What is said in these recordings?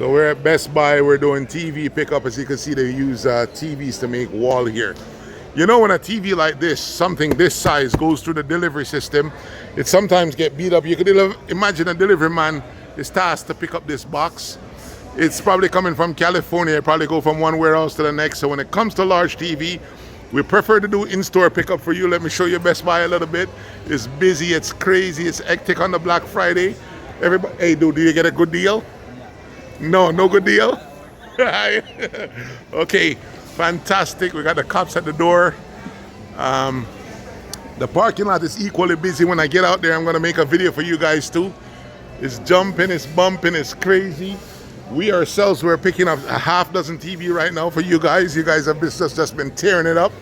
So we're at Best Buy, we're doing TV pickup. As you can see, they use TVs to make wall here. You know, when a TV like this, something this size goes through the delivery system, it sometimes get beat up. You could imagine a delivery man is tasked to pick up this box. It's probably coming from California, it probably go from one warehouse to the next. So when it comes to large TV, we prefer to do in-store pickup for you. Let me show you Best Buy a little bit. It's busy, it's crazy, it's hectic on the Black Friday. Everybody, hey dude, do you get a good deal? No, no good deal? Okay, fantastic. We got the cops at the door. The parking lot is equally busy. When I get out there, I'm gonna make a video for you guys too. It's jumping, it's bumping, it's crazy. We ourselves, we're picking up a half dozen TV right now for you guys. You guys have just been tearing it up.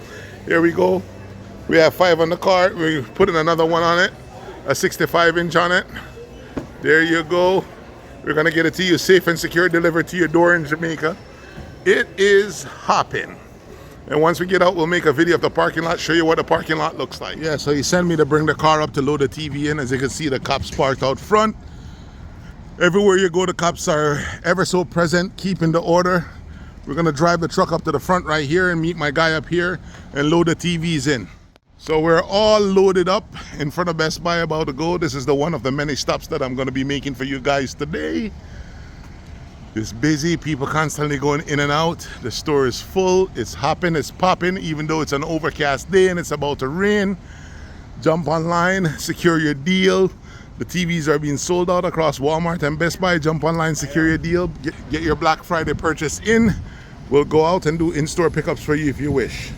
Here we go. We have 5 on the cart. We're putting another one on it, a 65-inch on it. There you go. We're gonna get it to you safe and secure, delivered to your door in Jamaica. It is hopping. And once we get out, we'll make a video of the parking lot, show you what the parking lot looks like. Yeah, so he sent me to bring the car up to load the TV in. As you can see, the cops parked out front. Everywhere you go, the cops are ever so present, keeping the order. We're gonna drive the truck up to the front right here and meet my guy up here and load the TVs in. So we're all loaded up in front of Best Buy, about to go. This is the one of the many stops that I'm gonna be making for you guys today. It's busy, people constantly going in and out. The store is full, it's hopping, it's popping, even though it's an overcast day and it's about to rain. Jump online, secure your deal. The TVs are being sold out across Walmart and Best Buy. Jump online, secure your deal, get your Black Friday purchase in. We'll go out and do in-store pickups for you if you wish.